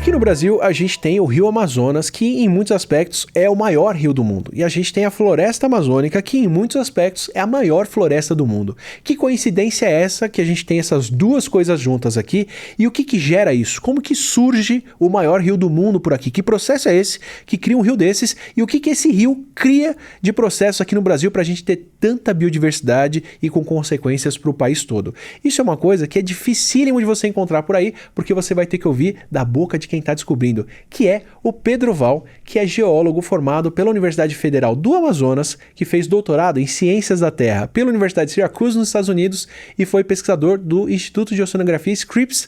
Aqui no Brasil, a gente tem o Rio Amazonas, que em muitos aspectos é o maior rio do mundo. E a gente tem a Floresta Amazônica, que em muitos aspectos é a maior floresta do mundo. Que coincidência é essa que a gente tem essas duas coisas juntas aqui? E o que gera isso? Como que surge o maior rio do mundo por aqui? Que processo é esse que cria um rio desses? E o que esse rio cria de processo aqui no Brasil para a gente ter tanta biodiversidade e com consequências para o país todo? Isso é uma coisa que é dificílimo de você encontrar por aí, porque você vai ter que ouvir da boca de quem está descobrindo, que é o Pedro Val, que é geólogo formado pela Universidade Federal do Amazonas, que fez doutorado em Ciências da Terra pela Universidade de Syracuse, nos Estados Unidos, e foi pesquisador do Instituto de Oceanografia Scripps.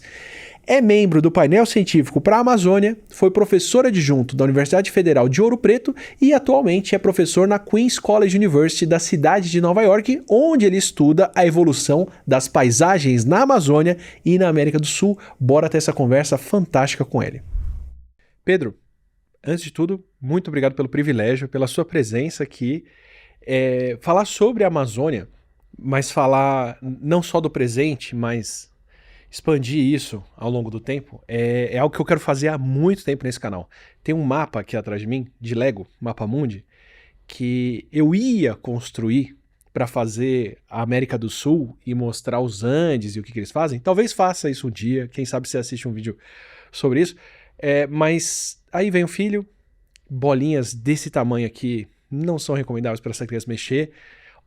É membro do painel científico para a Amazônia, foi professor adjunto da Universidade Federal de Ouro Preto e atualmente é professor na Queens College University da cidade de Nova York, onde ele estuda a evolução das paisagens na Amazônia e na América do Sul. Bora ter essa conversa fantástica com ele. Pedro, antes de tudo, muito obrigado pelo privilégio, pela sua presença aqui. Falar sobre a Amazônia, mas falar não só do presente, mas expandir isso ao longo do tempo, é algo que eu quero fazer há muito tempo nesse canal. Tem um mapa aqui atrás de mim, de Lego, Mapa Mundi, que eu ia construir para fazer a América do Sul e mostrar os Andes e o que eles fazem. Talvez faça isso um dia, quem sabe você assiste um vídeo sobre isso. Mas aí vem o filho, bolinhas desse tamanho aqui não são recomendáveis para essa criança mexer.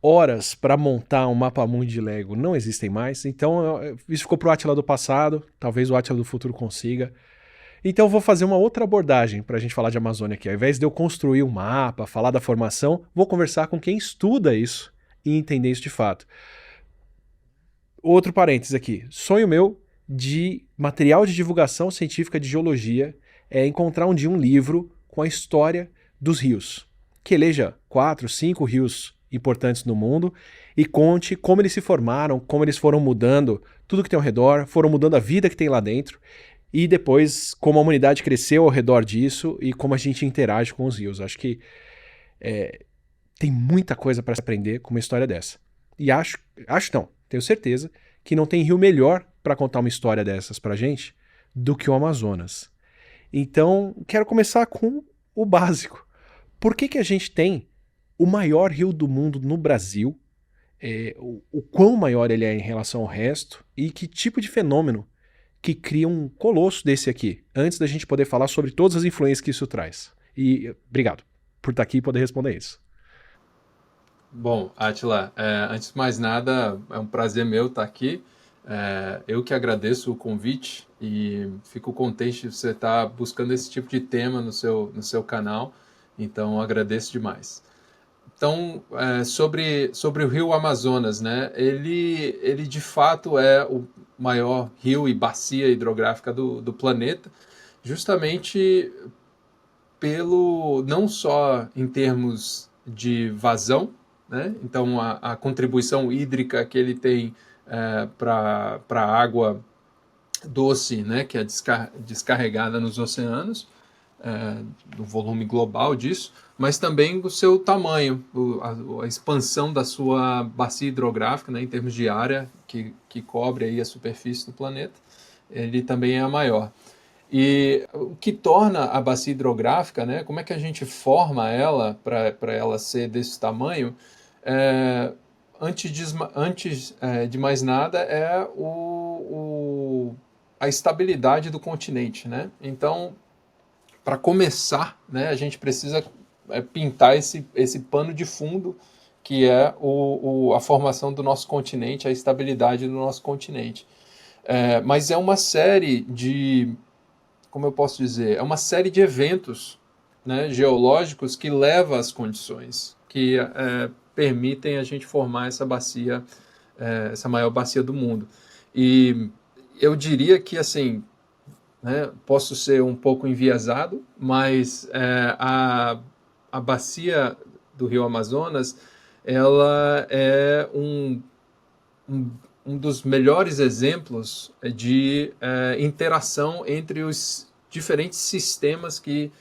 Horas para montar um mapa mundi de Lego não existem mais, então isso ficou pro Átila do passado, talvez o Átila do futuro consiga. Então eu vou fazer uma outra abordagem para a gente falar de Amazônia aqui. Ao invés de eu construir um mapa, falar da formação, vou conversar com quem estuda isso e entender isso de fato. Outro parênteses aqui, sonho meu de material de divulgação científica de geologia é encontrar um dia um livro com a história dos rios, que eleja 4, 5 rios importantes no mundo e conte como eles se formaram, como eles foram mudando tudo que tem ao redor, foram mudando a vida que tem lá dentro e depois como a humanidade cresceu ao redor disso e como a gente interage com os rios. Acho que tem muita coisa para se aprender com uma história dessa. E tenho certeza que não tem rio melhor para contar uma história dessas pra gente do que o Amazonas. Então, quero começar com o básico. Por que a gente tem o maior rio do mundo no Brasil, o quão maior ele é em relação ao resto e que tipo de fenômeno que cria um colosso desse aqui, antes da gente poder falar sobre todas as influências que isso traz. E obrigado por estar aqui e poder responder isso. Bom, Átila, antes de mais nada, é um prazer meu estar aqui. Eu que agradeço o convite e fico contente de você estar buscando esse tipo de tema no seu canal, então agradeço demais. Então, sobre o rio Amazonas, né? Ele de fato é o maior rio e bacia hidrográfica do planeta, justamente não só em termos de vazão, né? Então a contribuição hídrica que ele tem para a água doce, né? Que é descarregada nos oceanos, do volume global disso, mas também o seu tamanho, a expansão da sua bacia hidrográfica, né, em termos de área que cobre aí a superfície do planeta, ele também é a maior. E o que torna a bacia hidrográfica, né, como é que a gente forma ela para ela ser desse tamanho? Antes de mais nada, é a estabilidade do continente, né? Então, para começar, né, a gente precisa pintar esse pano de fundo que é a formação do nosso continente, a estabilidade do nosso continente. Mas é uma série de, como eu posso dizer, é uma série de eventos, né, geológicos que levam às condições que permitem a gente formar essa bacia, essa maior bacia do mundo. E eu diria que, assim, né, posso ser um pouco enviesado, mas a bacia do Rio Amazonas, ela é um dos melhores exemplos de interação entre os diferentes sistemas que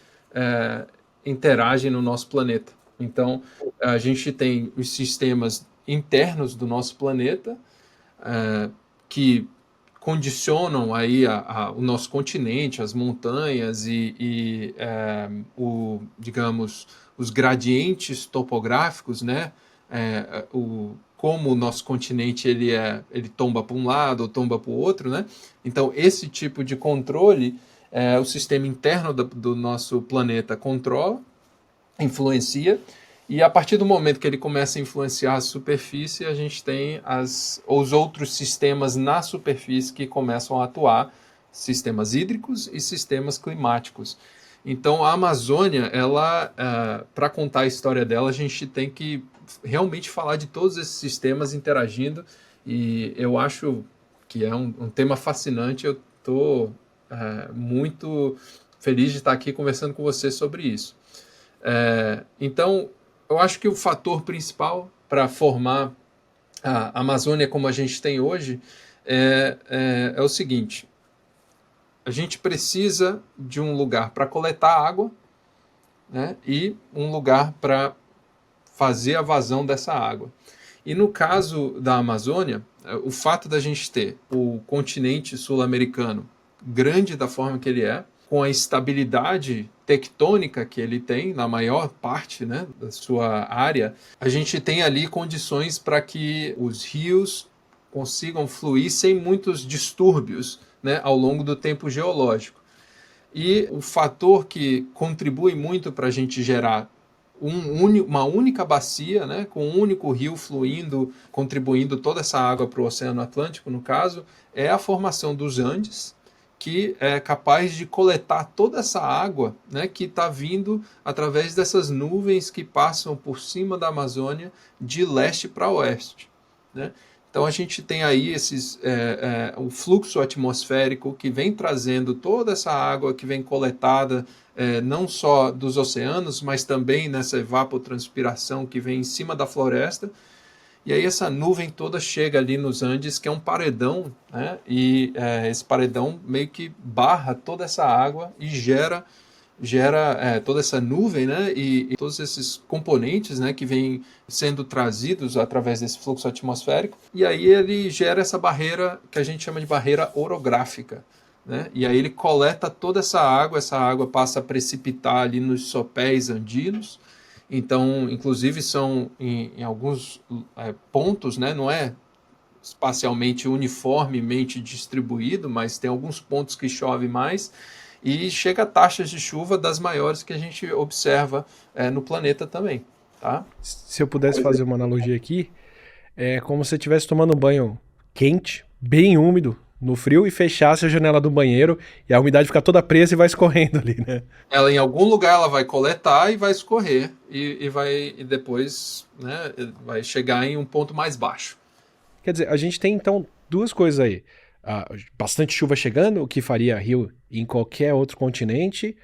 interagem no nosso planeta. Então, a gente tem os sistemas internos do nosso planeta, que condicionam aí o nosso continente, as montanhas digamos, os gradientes topográficos, né? Como o nosso continente ele tomba para um lado ou tomba para o outro, né? Então, esse tipo de controle, o sistema interno do nosso planeta controla, influencia, e a partir do momento que ele começa a influenciar a superfície, a gente tem os outros sistemas na superfície que começam a atuar, sistemas hídricos e sistemas climáticos. Então, a Amazônia, para contar a história dela, a gente tem que realmente falar de todos esses sistemas interagindo, e eu acho que é um tema fascinante. Eu estou muito feliz de estar aqui conversando com você sobre isso. Então, eu acho que o fator principal para formar a Amazônia como a gente tem hoje é o seguinte: a gente precisa de um lugar para coletar água, né, e um lugar para fazer a vazão dessa água. E no caso da Amazônia, o fato da gente ter o continente sul-americano grande da forma que ele é, com a estabilidade tectônica que ele tem na maior parte, né, da sua área, a gente tem ali condições para que os rios consigam fluir sem muitos distúrbios, né, ao longo do tempo geológico. E o fator que contribui muito para a gente gerar uma única bacia, né, com um único rio fluindo, contribuindo toda essa água para o Oceano Atlântico, no caso, é a formação dos Andes, que é capaz de coletar toda essa água, né, que está vindo através dessas nuvens que passam por cima da Amazônia de leste para oeste, né? Então a gente tem aí o fluxo atmosférico que vem trazendo toda essa água que vem coletada não só dos oceanos, mas também nessa evapotranspiração que vem em cima da floresta. E aí essa nuvem toda chega ali nos Andes, que é um paredão, né? E esse paredão meio que barra toda essa água e gera toda essa nuvem, né? E todos esses componentes, né, que vêm sendo trazidos através desse fluxo atmosférico. E aí ele gera essa barreira que a gente chama de barreira orográfica, né? E aí ele coleta toda essa água passa a precipitar ali nos sopés andinos. Então, inclusive, são em alguns pontos, né, não é espacialmente uniformemente distribuído, mas tem alguns pontos que chove mais e chega a taxas de chuva das maiores que a gente observa no planeta também. Tá? Se eu pudesse fazer uma analogia aqui, é como se você estivesse tomando um banho quente, bem úmido, no frio, e fechasse a janela do banheiro e a umidade fica toda presa e vai escorrendo ali, né? Ela em algum lugar ela vai coletar e vai escorrer e depois, né, vai chegar em um ponto mais baixo. Quer dizer, a gente tem então duas coisas aí. Bastante chuva chegando, o que faria rio em qualquer outro continente,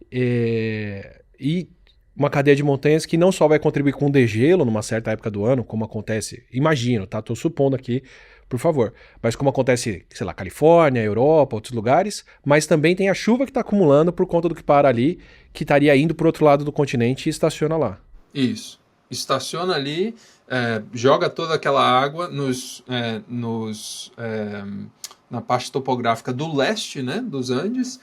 e uma cadeia de montanhas que não só vai contribuir com degelo numa certa época do ano, como acontece, imagino, tá? Tô supondo aqui, por favor, mas como acontece, sei lá, Califórnia, Europa, outros lugares, mas também tem a chuva que está acumulando por conta do que para ali, que estaria indo para o outro lado do continente e estaciona lá. Isso. Estaciona ali, joga toda aquela água na parte topográfica do leste, né, dos Andes,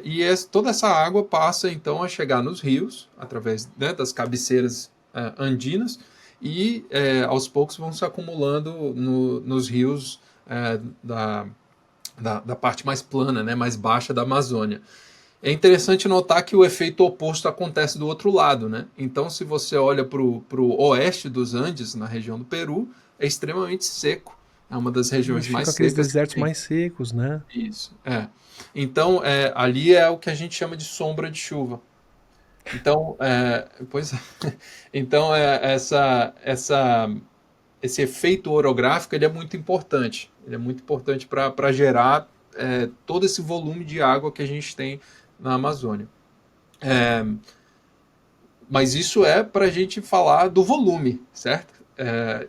e toda essa água passa então a chegar nos rios, através, né, das cabeceiras andinas, e aos poucos vão se acumulando nos rios da parte mais plana, né, mais baixa da Amazônia. É interessante notar que o efeito oposto acontece do outro lado, né? Então, se você olha para o oeste dos Andes, na região do Peru, é extremamente seco. É uma das regiões mais secas. Aqueles desertos mais secos, né? Isso, Então, ali é o que a gente chama de sombra de chuva. Então, então esse efeito orográfico ele é muito importante. Ele é muito importante para gerar todo esse volume de água que a gente tem na Amazônia. Mas isso é para a gente falar do volume, certo?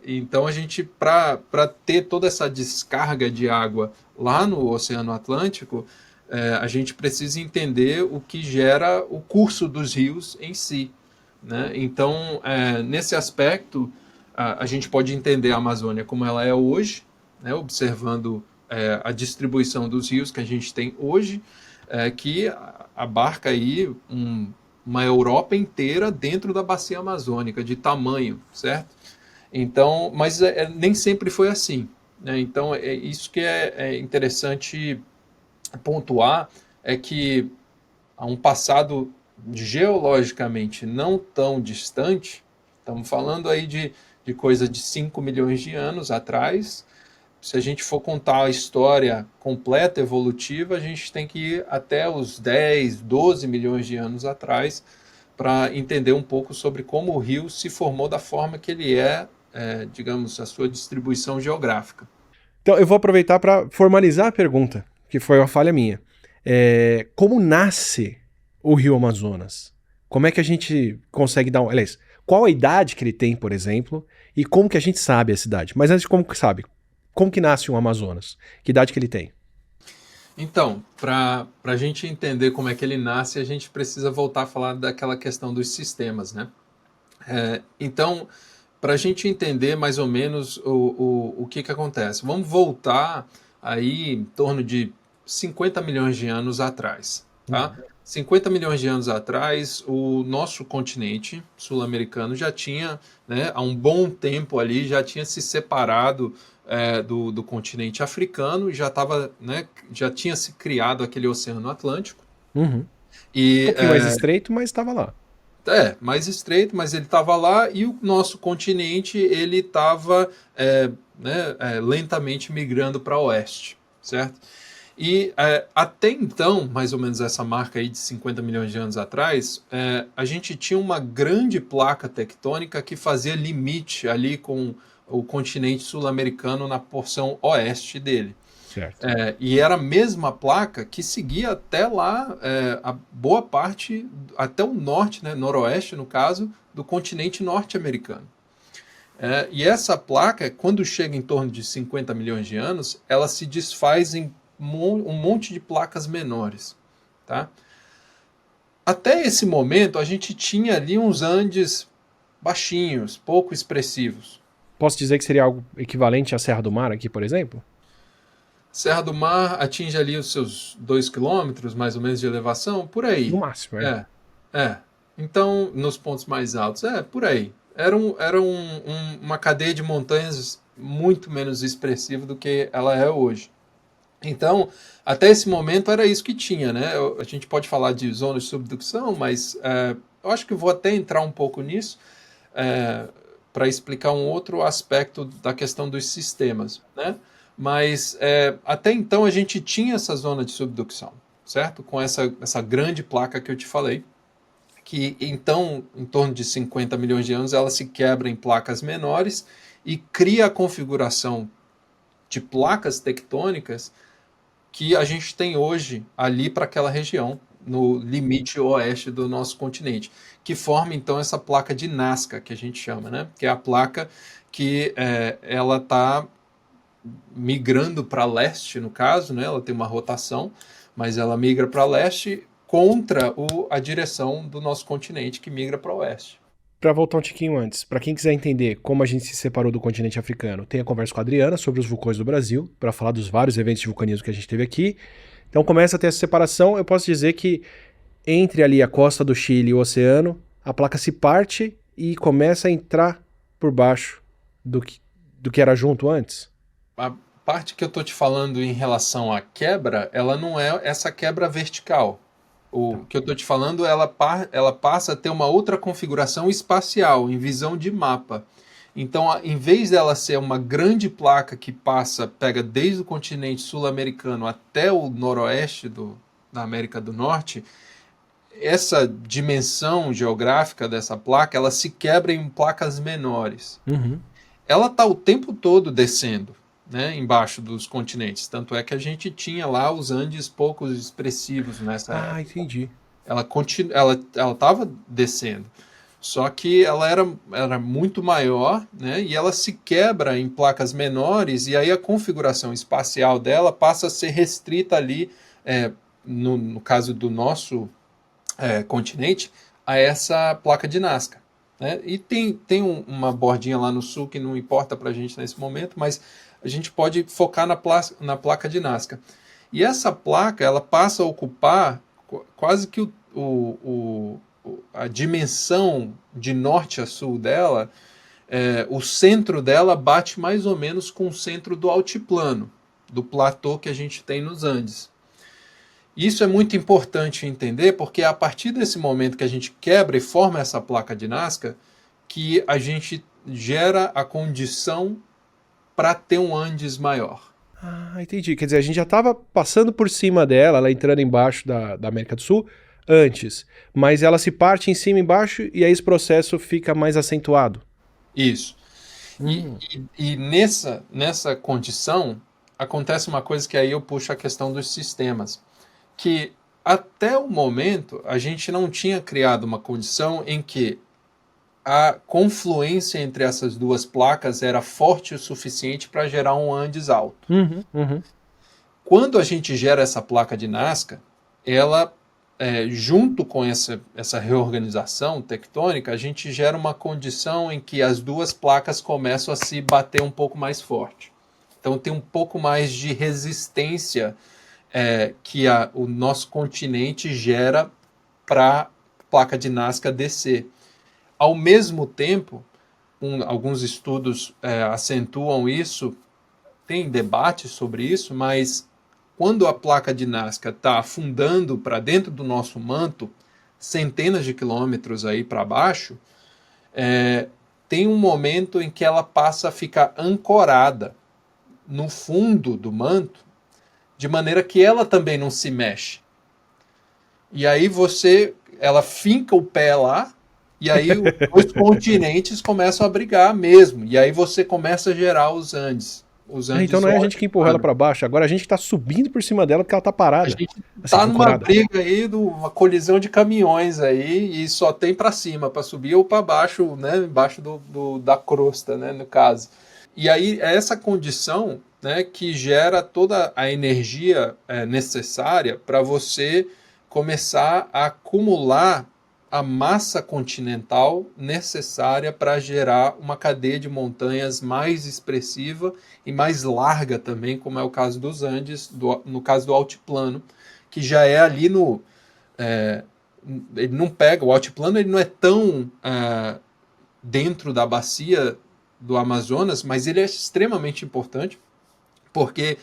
Então a gente, para ter toda essa descarga de água lá no Oceano Atlântico, a gente precisa entender o que gera o curso dos rios em si, né? Então, nesse aspecto, a gente pode entender a Amazônia como ela é hoje, né? Observando a distribuição dos rios que a gente tem hoje, que abarca aí uma Europa inteira dentro da bacia amazônica, de tamanho, certo? Então, mas nem sempre foi assim, né? Então, é isso que é interessante pontuar, é que a um passado geologicamente não tão distante, estamos falando aí de coisa de 5 milhões de anos atrás. Se a gente for contar a história completa, evolutiva, a gente tem que ir até os 10, 12 milhões de anos atrás para entender um pouco sobre como o rio se formou da forma que ele digamos, a sua distribuição geográfica. Então, eu vou aproveitar para formalizar a pergunta, que foi uma falha minha. Como nasce o Rio Amazonas? Como é que a gente consegue dar aliás, qual a idade que ele tem, por exemplo, e como que a gente sabe essa idade? Mas antes de como que sabe, como que nasce um Amazonas? Que idade que ele tem? Então, para a gente entender como é que ele nasce, a gente precisa voltar a falar daquela questão dos sistemas, né? Então, para a gente entender mais ou menos o que acontece, vamos voltar aí em torno de 50 milhões de anos atrás, tá? 50 milhões de anos atrás, o nosso continente sul-americano já tinha, né, há um bom tempo ali, já tinha se separado do continente africano e já estava, né, já tinha se criado aquele Oceano Atlântico. Um E pouquinho mais estreito, mas estava lá. mais estreito, mas ele estava lá e o nosso continente ele estava lentamente migrando para o oeste, certo? E até então, mais ou menos essa marca aí de 50 milhões de anos atrás, a gente tinha uma grande placa tectônica que fazia limite ali com o continente sul-americano na porção oeste dele. Certo. E era a mesma placa que seguia até lá, a boa parte, até o norte, né, noroeste no caso, do continente norte-americano. E essa placa, quando chega em torno de 50 milhões de anos, ela se desfaz em um monte de placas menores. Tá? Até esse momento, a gente tinha ali uns Andes baixinhos, pouco expressivos. Posso dizer que seria algo equivalente à Serra do Mar aqui, por exemplo? Serra do Mar atinge ali os seus 2 quilômetros, mais ou menos, de elevação, por aí. No máximo, é. Então, nos pontos mais altos, por aí. Era uma cadeia de montanhas muito menos expressiva do que ela é hoje. Então, até esse momento era isso que tinha, né? A gente pode falar de zona de subducção, mas eu acho que vou até entrar um pouco nisso para explicar um outro aspecto da questão dos sistemas, né? Mas até então a gente tinha essa zona de subducção, certo? Com essa grande placa que eu te falei, que então, em torno de 50 milhões de anos, ela se quebra em placas menores e cria a configuração de placas tectônicas que a gente tem hoje ali para aquela região, no limite oeste do nosso continente, que forma então essa placa de Nazca, que a gente chama, né? Que é a placa que ela está migrando para leste, no caso, né? Ela tem uma rotação, mas ela migra para leste contra a direção do nosso continente, que migra para oeste. Para voltar um tiquinho antes, para quem quiser entender como a gente se separou do continente africano, tem a conversa com a Adriana sobre os vulcões do Brasil, para falar dos vários eventos de vulcanismo que a gente teve aqui. Então começa a ter essa separação. Eu posso dizer que entre ali a costa do Chile e o oceano, a placa se parte e começa a entrar por baixo do que era junto antes. A parte que eu estou te falando em relação à quebra, ela não é essa quebra vertical. O que eu estou te falando, ela passa a ter uma outra configuração espacial, em visão de mapa. Então, em vez dela ser uma grande placa que pega desde o continente sul-americano até o noroeste da América do Norte, essa dimensão geográfica dessa placa, ela se quebra em placas menores. Uhum. Ela está o tempo todo descendo, né, embaixo dos continentes. Tanto é que a gente tinha lá os Andes pouco expressivos nessa época. Entendi. Ela estava descendo. Só que ela era muito maior, né, e ela se quebra em placas menores, e aí a configuração espacial dela passa a ser restrita ali, no caso do nosso continente, a essa placa de Nazca. Né? E tem uma bordinha lá no sul que não importa para a gente nesse momento, mas a gente pode focar na placa de Nazca. E essa placa, ela passa a ocupar quase que a dimensão de norte a sul dela, o centro dela bate mais ou menos com o centro do altiplano, do platô que a gente tem nos Andes. Isso é muito importante entender, porque é a partir desse momento que a gente quebra e forma essa placa de Nazca, que a gente gera a condição para ter um Andes maior. Ah, entendi. Quer dizer, a gente já estava passando por cima dela, ela entrando embaixo da América do Sul, antes. Mas ela se parte em cima e embaixo e aí esse processo fica mais acentuado. Isso. E nessa condição, acontece uma coisa que aí eu puxo a questão dos sistemas. Que até o momento, a gente não tinha criado uma condição em que a confluência entre essas duas placas era forte o suficiente para gerar um Andes alto. Quando a gente gera essa placa de Nazca, ela, junto com essa reorganização tectônica, a gente gera uma condição em que as duas placas começam a se bater um pouco mais forte. Então tem um pouco mais de resistência que o nosso continente gera para a placa de Nazca descer. Ao mesmo tempo, alguns estudos acentuam isso, tem debates sobre isso, mas quando a placa de Nazca está afundando para dentro do nosso manto, centenas de quilômetros aí para baixo, tem um momento em que ela passa a ficar ancorada no fundo do manto, de maneira que ela também não se mexe. E aí ela finca o pé lá, e aí os continentes começam a brigar mesmo. E aí você começa a gerar os Andes. Então não é a gente que empurra ela para baixo, agora a gente está subindo por cima dela porque ela está parada. A gente está numa briga aí, uma colisão de caminhões aí, e só tem para cima, para subir ou para baixo, né, embaixo da crosta, né, no caso. E aí é essa condição, né, que gera toda a energia necessária para você começar a acumular a massa continental necessária para gerar uma cadeia de montanhas mais expressiva e mais larga também, como é o caso dos Andes, no caso do altiplano, que já é ali ele não pega, o altiplano ele não é tão dentro da bacia do Amazonas, mas ele é extremamente importante, porque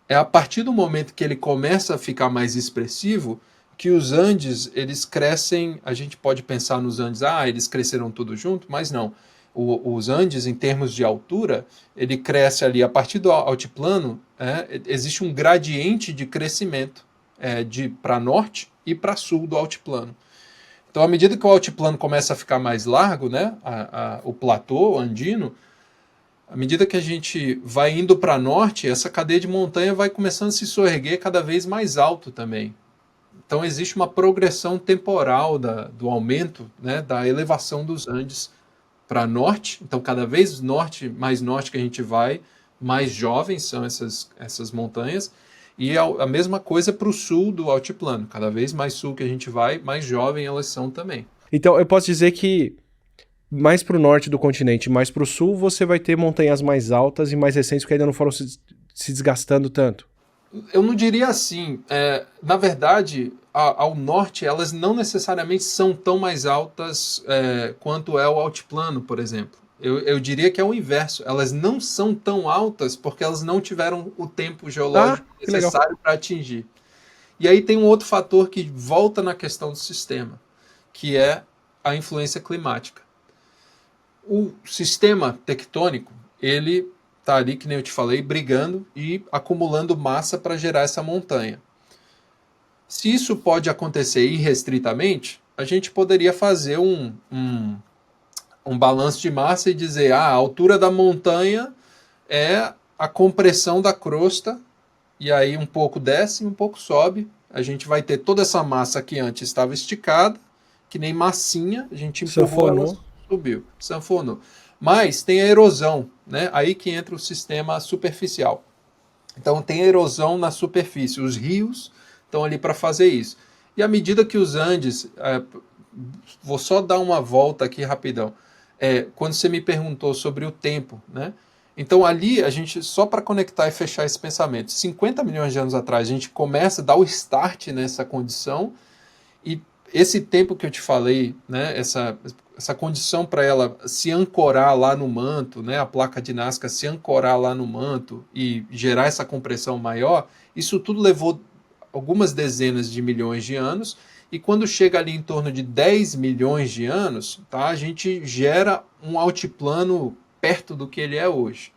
é a partir do momento que ele começa a ficar mais expressivo que os Andes, eles crescem, a gente pode pensar nos Andes, eles cresceram tudo junto, mas não. Os Andes, em termos de altura, ele cresce ali, a partir do altiplano, existe um gradiente de crescimento para norte e para sul do altiplano. Então, à medida que o altiplano começa a ficar mais largo, né, o platô andino, à medida que a gente vai indo para norte, essa cadeia de montanha vai começando a se soerguer cada vez mais alto também. Então existe uma progressão temporal do aumento, né, da elevação dos Andes para norte. Então cada vez mais norte que a gente vai, mais jovens são essas montanhas. E a mesma coisa para o sul do altiplano. Cada vez mais sul que a gente vai, mais jovem elas são também. Então eu posso dizer que mais para o norte do continente, mais para o sul, você vai ter montanhas mais altas e mais recentes que ainda não foram se desgastando tanto. Eu não diria assim. Na verdade, ao norte, elas não necessariamente são tão mais altas quanto é o altiplano, por exemplo. Eu diria que é o inverso. Elas não são tão altas porque elas não tiveram o tempo geológico necessário para atingir. E aí tem um outro fator que volta na questão do sistema, que é a influência climática. O sistema tectônico, ele está ali, que nem eu te falei, brigando e acumulando massa para gerar essa montanha. Se isso pode acontecer irrestritamente, a gente poderia fazer um balanço de massa e dizer a altura da montanha é a compressão da crosta, e aí um pouco desce e um pouco sobe. A gente vai ter toda essa massa que antes estava esticada, que nem massinha, a gente empurrou, ela subiu, sanfonou. Mas tem a erosão, né? Aí que entra o sistema superficial. Então tem a erosão na superfície, os rios estão ali para fazer isso. E à medida que os Andes, vou só dar uma volta aqui rapidão, quando você me perguntou sobre o tempo, né? Então ali a gente, só para conectar e fechar esse pensamento, 50 milhões de anos atrás a gente começa a dar o start nessa condição, e esse tempo que eu te falei, né, essa condição para ela se ancorar lá no manto, né, a placa de Nazca se ancorar lá no manto e gerar essa compressão maior, isso tudo levou algumas dezenas de milhões de anos, e quando chega ali em torno de 10 milhões de anos, tá, a gente gera um altiplano perto do que ele é hoje.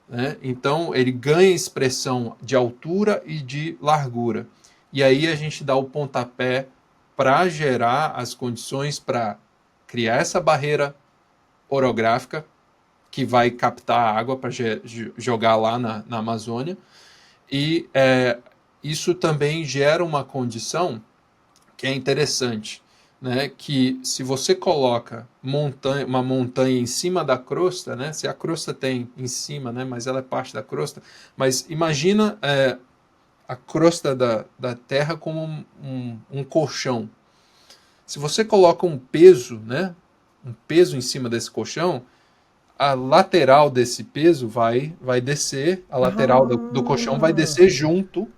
Né? Então ele ganha expressão de altura e de largura. E aí a gente dá o pontapé para gerar as condições para criar essa barreira orográfica que vai captar a água para jogar lá na Amazônia. E isso também gera uma condição que é interessante, né? Que se você coloca uma montanha em cima da crosta, né? Se a crosta tem em cima, né? Mas ela é parte da crosta. Mas imagina a crosta da Terra como um colchão. Se você coloca um peso, né? Um peso em cima desse colchão, a lateral desse peso vai descer, a lateral do colchão vai Ah, descer junto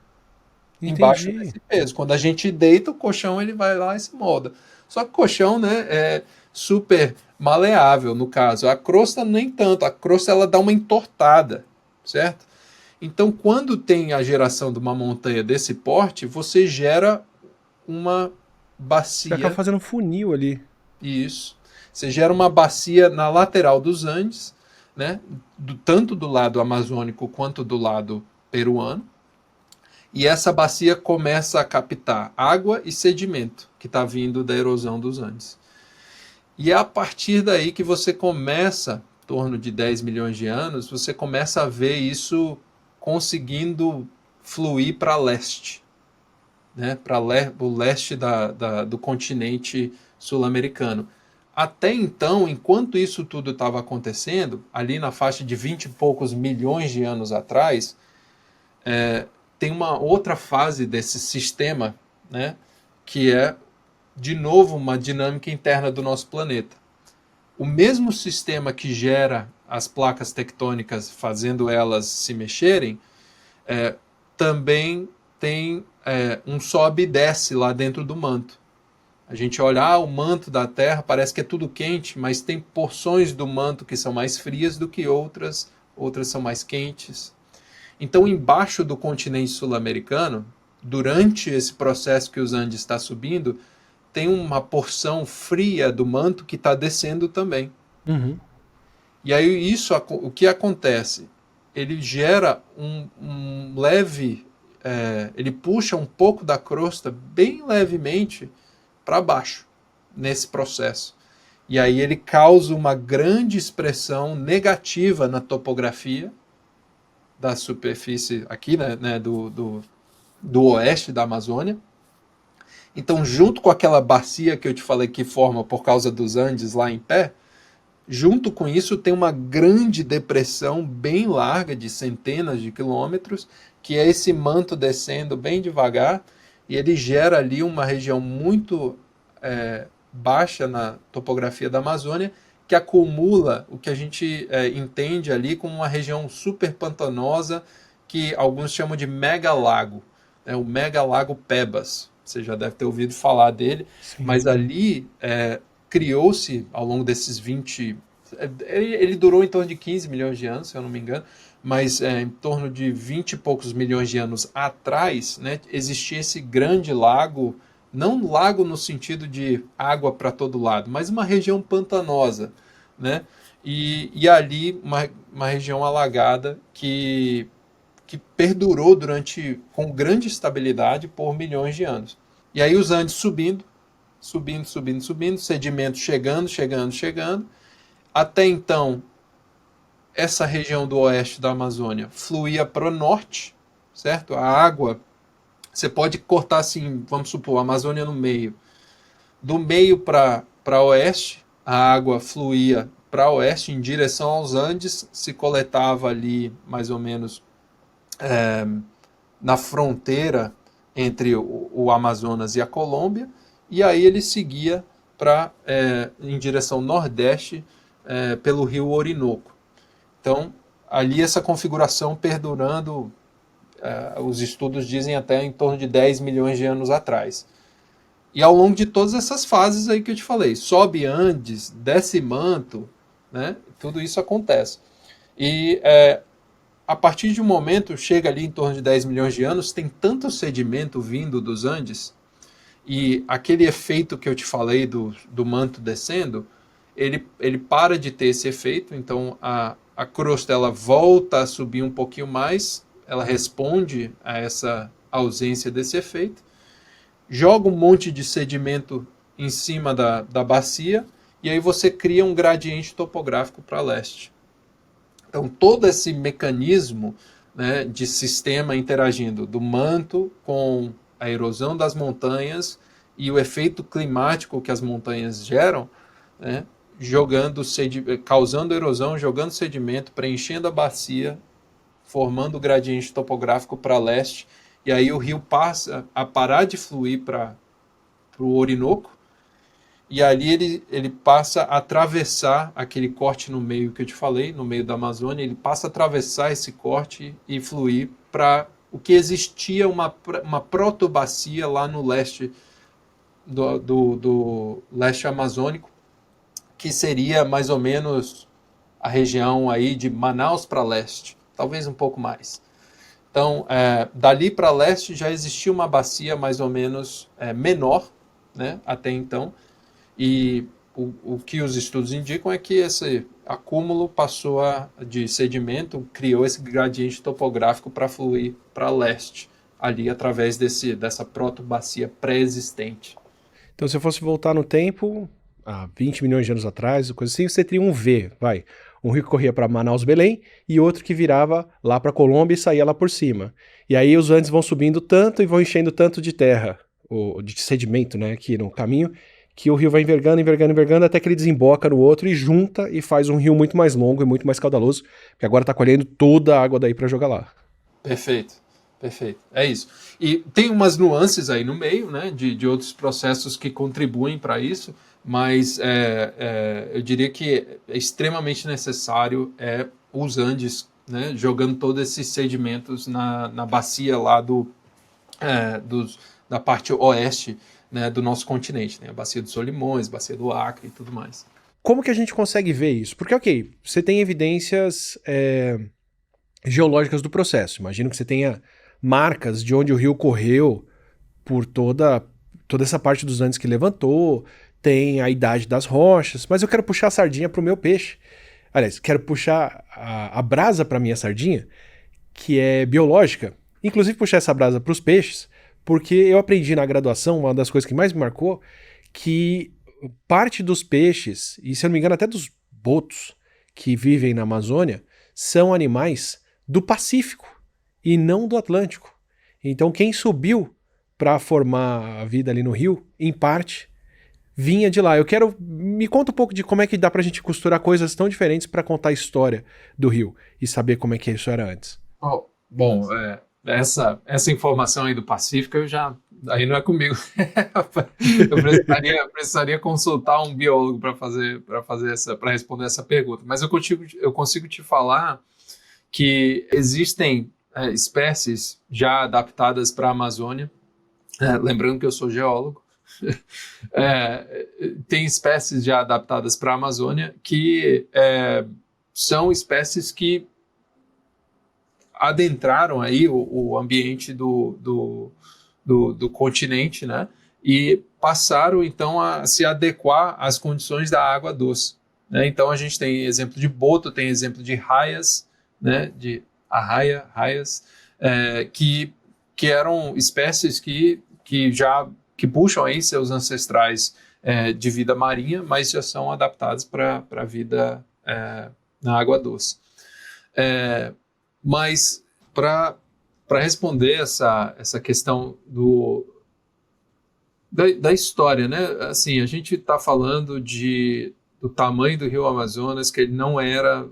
embaixo entendi. desse peso. Quando a gente deita, o colchão ele vai lá e se molda. Só que o colchão, né, é super maleável no caso. A crosta nem tanto. A crosta ela dá uma entortada, certo? Então, quando tem a geração de uma montanha desse porte, você gera uma Você acaba bacia. fazendo um funil ali. Isso. Você gera uma bacia na lateral dos Andes, né? Tanto do lado amazônico quanto do lado peruano. E essa bacia começa a captar água e sedimento que está vindo da erosão dos Andes. E é a partir daí que você começa, em torno de 10 milhões de anos, você começa a ver isso conseguindo fluir para leste, né? Para o leste do continente sul-americano. Até então, enquanto isso tudo estava acontecendo, ali na faixa de 20 e poucos milhões de anos atrás, tem uma outra fase desse sistema, né, que é, de novo, uma dinâmica interna do nosso planeta. O mesmo sistema que gera as placas tectônicas, fazendo elas se mexerem, também tem um sobe e desce lá dentro do manto. A gente olha, o manto da Terra parece que é tudo quente, mas tem porções do manto que são mais frias do que outras, outras são mais quentes. Então, embaixo do continente sul-americano, durante esse processo que os Andes está subindo, tem uma porção fria do manto que está descendo também. Uhum. E aí isso, o que acontece? Ele gera um leve, ele puxa um pouco da crosta bem levemente para baixo nesse processo. E aí ele causa uma grande expressão negativa na topografia da superfície aqui, né, do oeste da Amazônia. Então, junto com aquela bacia que eu te falei que forma por causa dos Andes lá em pé, junto com isso tem uma grande depressão bem larga, de centenas de quilômetros, que é esse manto descendo bem devagar, e ele gera ali uma região muito baixa na topografia da Amazônia, que acumula o que a gente entende ali como uma região super pantanosa, que alguns chamam de mega-lago, né, o mega-lago Pebas. Você já deve ter ouvido falar dele, Sim, mas sim. ali criou-se ao longo desses 20. Ele durou em torno de 15 milhões de anos, se eu não me engano, mas em torno de 20 e poucos milhões de anos atrás, né, existia esse grande lago, não lago no sentido de água para todo lado, mas uma região pantanosa, né? E ali uma região alagada que perdurou com grande estabilidade por milhões de anos. E aí os Andes subindo, subindo, subindo, subindo, sedimento chegando, chegando, chegando. Até então, essa região do oeste da Amazônia fluía para o norte, certo? A água, você pode cortar assim, vamos supor, a Amazônia no meio. Do meio para oeste, a água fluía para oeste em direção aos Andes, se coletava ali mais ou menos na fronteira entre o Amazonas e a Colômbia, e aí ele seguia em direção nordeste pelo rio Orinoco. Então, ali essa configuração perdurando, os estudos dizem até em torno de 10 milhões de anos atrás. E ao longo de todas essas fases aí que eu te falei, sobe Andes, desce manto, né? Tudo isso acontece. E a partir de um momento, chega ali em torno de 10 milhões de anos, tem tanto sedimento vindo dos Andes, e aquele efeito que eu te falei do manto descendo, ele para de ter esse efeito, então a crosta ela volta a subir um pouquinho mais, ela responde a essa ausência desse efeito, joga um monte de sedimento em cima da bacia, e aí você cria um gradiente topográfico para leste. Então, todo esse mecanismo, né, de sistema interagindo do manto com a erosão das montanhas e o efeito climático que as montanhas geram, né, causando erosão, jogando sedimento, preenchendo a bacia, formando o gradiente topográfico para leste, e aí o rio passa a parar de fluir para o Orinoco, e ali ele passa a atravessar aquele corte no meio que eu te falei, no meio da Amazônia, ele passa a atravessar esse corte e fluir para o que existia uma protobacia lá no leste do leste amazônico, que seria mais ou menos a região aí de Manaus para leste, talvez um pouco mais. Então, dali para leste já existia uma bacia mais ou menos menor, né, até então, e o que os estudos indicam é que esse acúmulo passou de sedimento, criou esse gradiente topográfico para fluir para leste, ali através dessa protobacia pré-existente. Então, se eu fosse voltar no tempo, há 20 milhões de anos atrás, coisa assim, você teria um V, vai. Um rio que corria para Manaus, Belém, e outro que virava lá para Colômbia e saía lá por cima. E aí os Andes vão subindo tanto e vão enchendo tanto de terra, ou de sedimento, né, aqui no caminho, que o rio vai envergando, envergando, envergando, até que ele desemboca no outro e junta e faz um rio muito mais longo e muito mais caudaloso, porque agora está colhendo toda a água daí para jogar lá. Perfeito, perfeito. É isso. E tem umas nuances aí no meio, né, de outros processos que contribuem para isso, mas eu diria que é extremamente necessário os Andes, né, jogando todos esses sedimentos na bacia lá da parte oeste, né, do nosso continente, né, a bacia dos Solimões, bacia do Acre e tudo mais. Como que a gente consegue ver isso? Porque, ok, você tem evidências geológicas do processo. Imagino que você tenha marcas de onde o rio correu por toda essa parte dos Andes que levantou, tem a idade das rochas, mas eu quero puxar a sardinha para o meu peixe. Aliás, quero puxar a brasa para minha sardinha, que é biológica. Inclusive puxar essa brasa para os peixes, porque eu aprendi na graduação, uma das coisas que mais me marcou, que parte dos peixes, e se eu não me engano até dos botos que vivem na Amazônia, são animais do Pacífico e não do Atlântico. Então quem subiu para formar a vida ali no rio, em parte, vinha de lá. Me conta um pouco de como é que dá pra gente costurar coisas tão diferentes para contar a história do rio e saber como é que isso era antes. Bom, essa informação aí do Pacífico, aí não é comigo. Eu precisaria consultar um biólogo para responder essa pergunta. Mas eu consigo te falar que existem espécies já adaptadas para a Amazônia. Lembrando que eu sou geólogo. Tem espécies já adaptadas para a Amazônia que são espécies que adentraram aí o ambiente do continente, né? E passaram então a se adequar às condições da água doce, né? Então a gente tem exemplo de boto, tem exemplo de raias, né? De raias, que eram espécies que puxam aí seus ancestrais de vida marinha, mas já são adaptados para a vida na água doce. Mas para responder essa questão da história, né? Assim, a gente está falando do tamanho do Rio Amazonas, que ele não era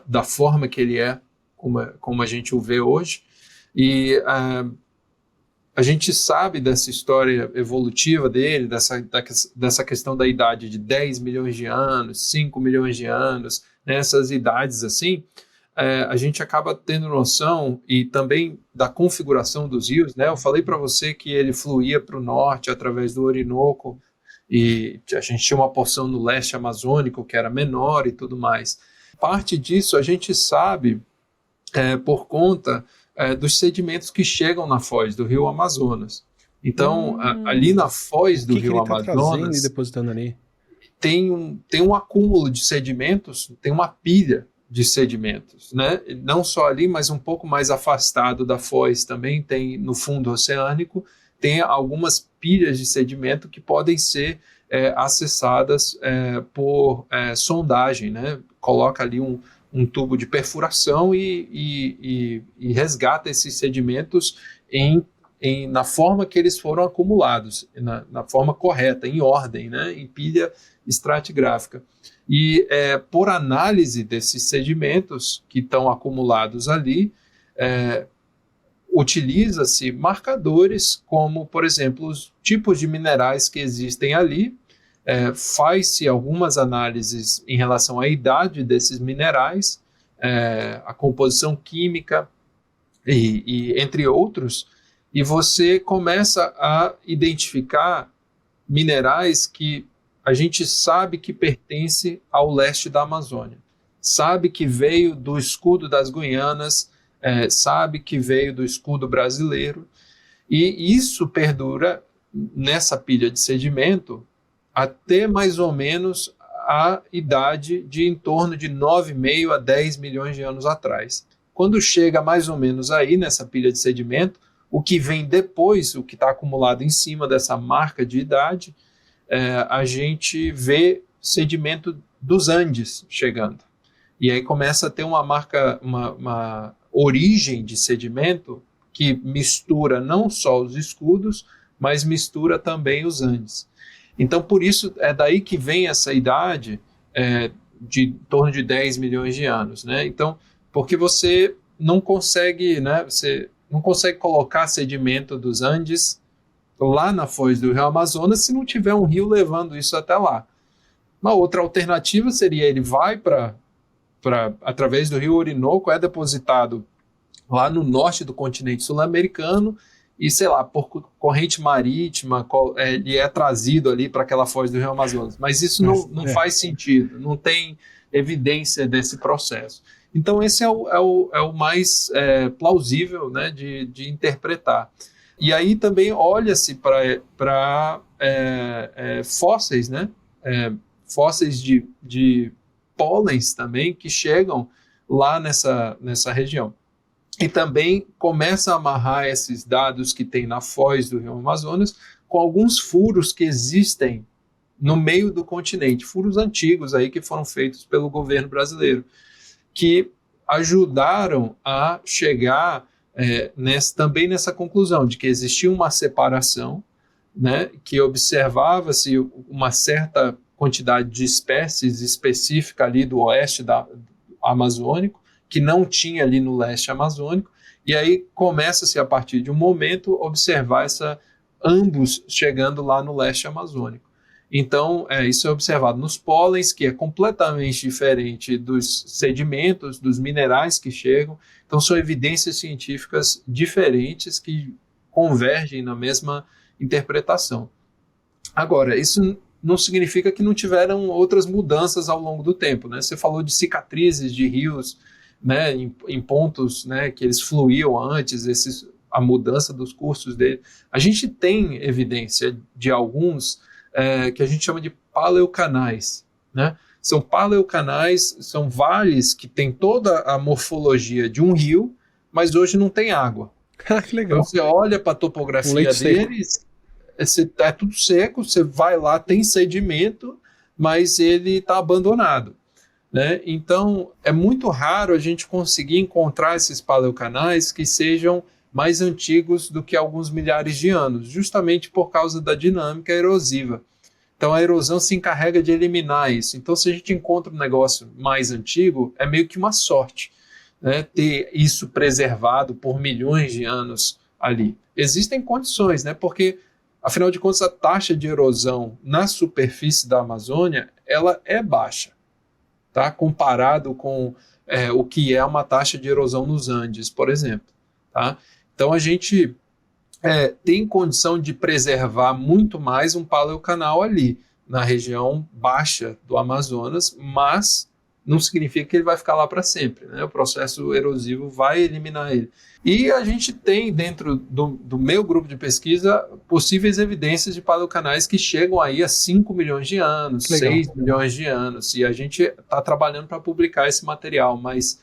da forma que ele é, como a gente o vê hoje, e A gente sabe dessa história evolutiva dele, dessa questão da idade de 10 milhões de anos, 5 milhões de anos, nessas idades assim, a gente acaba tendo noção e também da configuração dos rios, né? Eu falei para você que ele fluía para o norte através do Orinoco e a gente tinha uma porção no leste amazônico que era menor e tudo mais. Parte disso a gente sabe por conta dos sedimentos que chegam na foz do rio Amazonas. Então, ali na foz do rio ele tá trazendo e Amazonas depositando ali? tem um acúmulo de sedimentos, tem uma pilha de sedimentos, né? Não só ali, mas um pouco mais afastado da foz também tem no fundo oceânico, tem algumas pilhas de sedimento que podem ser acessadas por sondagem, né? Coloca ali um tubo de perfuração e resgata esses sedimentos na forma que eles foram acumulados, na forma correta, em ordem, né? Em pilha estratigráfica. E por análise desses sedimentos que estão acumulados ali, utiliza-se marcadores como, por exemplo, os tipos de minerais que existem ali, faz-se algumas análises em relação à idade desses minerais, a composição química e entre outros, e você começa a identificar minerais que a gente sabe que pertence ao leste da Amazônia, sabe que veio do escudo das Guianas, sabe que veio do escudo brasileiro, e isso perdura nessa pilha de sedimento até mais ou menos a idade de em torno de 9,5 a 10 milhões de anos atrás. Quando chega mais ou menos aí nessa pilha de sedimento, o que vem depois, o que está acumulado em cima dessa marca de idade, a gente vê sedimento dos Andes chegando. E aí começa a ter uma origem de sedimento que mistura não só os escudos, mas mistura também os Andes. Então, por isso, é daí que vem essa idade de em torno de 10 milhões de anos, né? Então, porque você não consegue, né? Você não consegue colocar sedimento dos Andes lá na foz do rio Amazonas se não tiver um rio levando isso até lá. Uma outra alternativa seria ele vai através do rio Orinoco, é depositado lá no norte do continente sul-americano e, sei lá, por corrente marítima, ele é trazido ali para aquela foz do rio Amazonas. Mas isso não faz sentido, não tem evidência desse processo. Então esse é o mais plausível, né, de interpretar. E aí também olha-se para fósseis, né, fósseis de pólens também que chegam lá nessa região. E também começa a amarrar esses dados que tem na foz do rio Amazonas com alguns furos que existem no meio do continente, furos antigos aí que foram feitos pelo governo brasileiro, que ajudaram a chegar também nessa conclusão de que existia uma separação, né, que observava-se uma certa quantidade de espécies específica ali do oeste amazônico, que não tinha ali no leste amazônico, e aí começa-se a partir de um momento observar ambos chegando lá no leste amazônico. Então, isso é observado nos pólens, que é completamente diferente dos sedimentos, dos minerais que chegam. Então, são evidências científicas diferentes que convergem na mesma interpretação. Agora, isso não significa que não tiveram outras mudanças ao longo do tempo, né? Você falou de cicatrizes de rios, né, em pontos, né, que eles fluíam antes, a mudança dos cursos dele. A gente tem evidência de alguns que a gente chama de paleocanais, né? São paleocanais, são vales que têm toda a morfologia de um rio, mas hoje não tem água. Que legal. Então você olha para a topografia deles, é tudo seco, você vai lá, tem sedimento, mas ele está abandonado, né? Então é muito raro a gente conseguir encontrar esses paleocanais que sejam mais antigos do que alguns milhares de anos, justamente por causa da dinâmica erosiva. Então a erosão se encarrega de eliminar isso. Então se a gente encontra um negócio mais antigo, é meio que uma sorte, né, ter isso preservado por milhões de anos ali. Existem condições, né? Porque, afinal de contas, a taxa de erosão na superfície da Amazônia, ela é baixa, tá? Comparado com o que é uma taxa de erosão nos Andes, por exemplo, tá? Então, a gente tem condição de preservar muito mais um paleocanal ali, na região baixa do Amazonas, mas não significa que ele vai ficar lá para sempre, né? O processo erosivo vai eliminar ele. E a gente tem, dentro do meu grupo de pesquisa, possíveis evidências de paleocanais que chegam aí a 5 milhões de anos, Legal. 6 milhões de anos, e a gente está trabalhando para publicar esse material, mas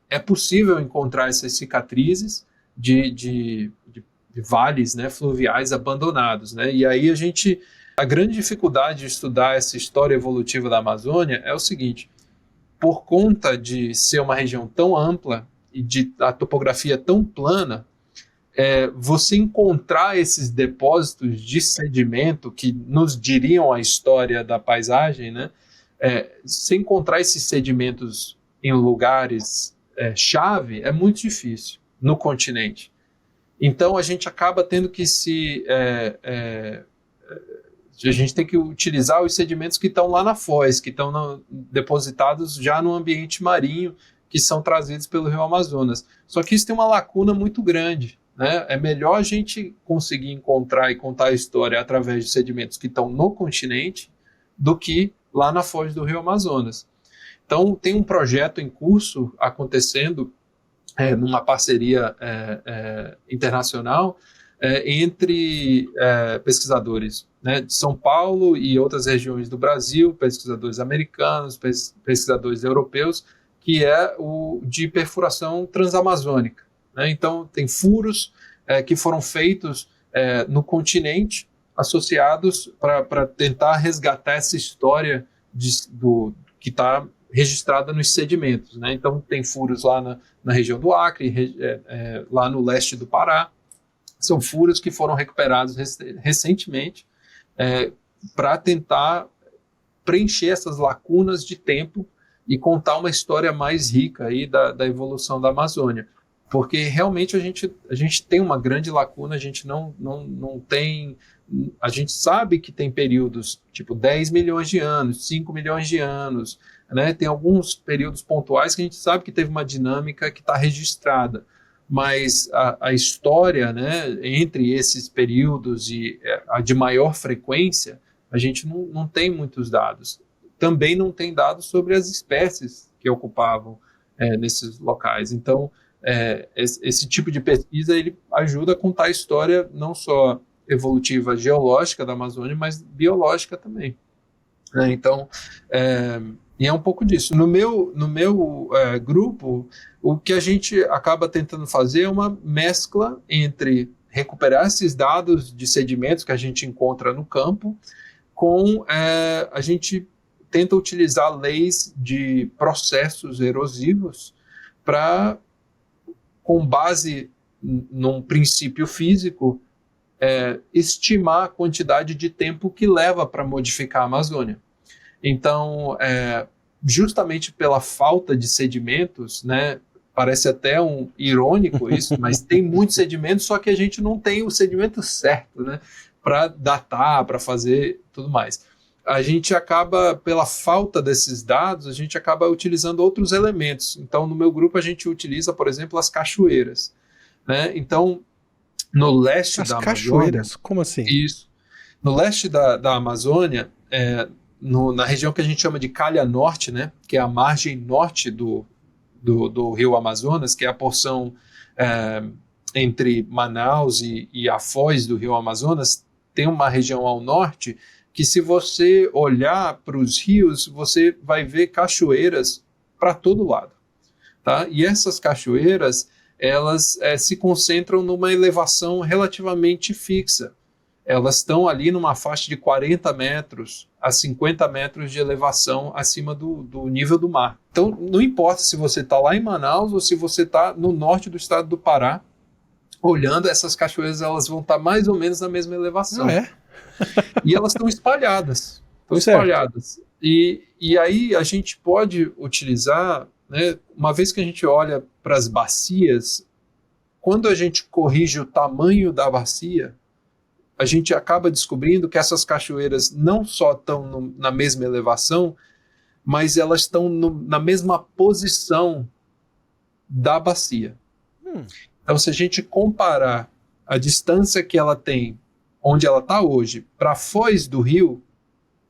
é possível encontrar essas cicatrizes de vales, né, fluviais abandonados, né? E aí a grande dificuldade de estudar essa história evolutiva da Amazônia é o seguinte: por conta de ser uma região tão ampla e de a topografia tão plana, você encontrar esses depósitos de sedimento que nos diriam a história da paisagem, né? Se encontrar esses sedimentos em lugares chave é muito difícil no continente. Então a gente acaba tendo que a gente tem que utilizar os sedimentos que estão lá na foz, que estão depositados já no ambiente marinho, que são trazidos pelo Rio Amazonas. Só que isso tem uma lacuna muito grande, né? É melhor a gente conseguir encontrar e contar a história através de sedimentos que estão no continente do que lá na foz do Rio Amazonas. Então tem um projeto em curso acontecendo numa parceria internacional entre pesquisadores, né, de São Paulo e outras regiões do Brasil, pesquisadores americanos, pesquisadores europeus, que é o de perfuração transamazônica, né? Então tem furos que foram feitos no continente, associados para tentar resgatar essa história que está registrada nos sedimentos, né? Então tem furos lá na região do Acre, lá no leste do Pará. São furos que foram recuperados recentemente para tentar preencher essas lacunas de tempo e contar uma história mais rica aí da evolução da Amazônia. Porque realmente a gente tem uma grande lacuna, a gente não tem... A gente sabe que tem períodos tipo 10 milhões de anos, 5 milhões de anos, né? Tem alguns períodos pontuais que a gente sabe que teve uma dinâmica que está registrada, mas a história, né, entre esses períodos e a de maior frequência, a gente não tem muitos dados. Também não tem dados sobre as espécies que ocupavam nesses locais. Então, esse tipo de pesquisa ele ajuda a contar a história não só evolutiva geológica da Amazônia, mas biológica também. Então, e é um pouco disso. No meu grupo, o que a gente acaba tentando fazer é uma mescla entre recuperar esses dados de sedimentos que a gente encontra no campo, com a gente tenta utilizar leis de processos erosivos para, com base num princípio físico, estimar a quantidade de tempo que leva para modificar a Amazônia. Então, justamente pela falta de sedimentos, né, parece até irônico isso, mas tem muitos sedimentos, só que a gente não tem o sedimento certo, né, para datar, para fazer tudo mais. A gente acaba, pela falta desses dados, a gente acaba utilizando outros elementos. Então, no meu grupo, a gente utiliza, por exemplo, as cachoeiras, né? Então, no leste da Amazônia... As cachoeiras? Como assim? Isso. No leste da Amazônia, na região que a gente chama de Calha Norte, né, que é a margem norte do rio Amazonas, que é a porção entre Manaus e a foz do rio Amazonas, tem uma região ao norte que, se você olhar para os rios, você vai ver cachoeiras para todo lado, tá? E essas cachoeiras, elas se concentram numa elevação relativamente fixa. Elas estão ali numa faixa de 40 metros a 50 metros de elevação acima do nível do mar. Então, não importa se você está lá em Manaus ou se você está no norte do estado do Pará, olhando essas cachoeiras, elas vão estar mais ou menos na mesma elevação. E elas estão espalhadas. E aí a gente pode utilizar, né, uma vez que a gente olha para as bacias quando a gente corrige o tamanho da bacia, a gente acaba descobrindo que essas cachoeiras não só estão na mesma elevação, mas elas estão na mesma posição da bacia. Então, se a gente comparar a distância que ela tem, onde ela está hoje, para a foz do rio,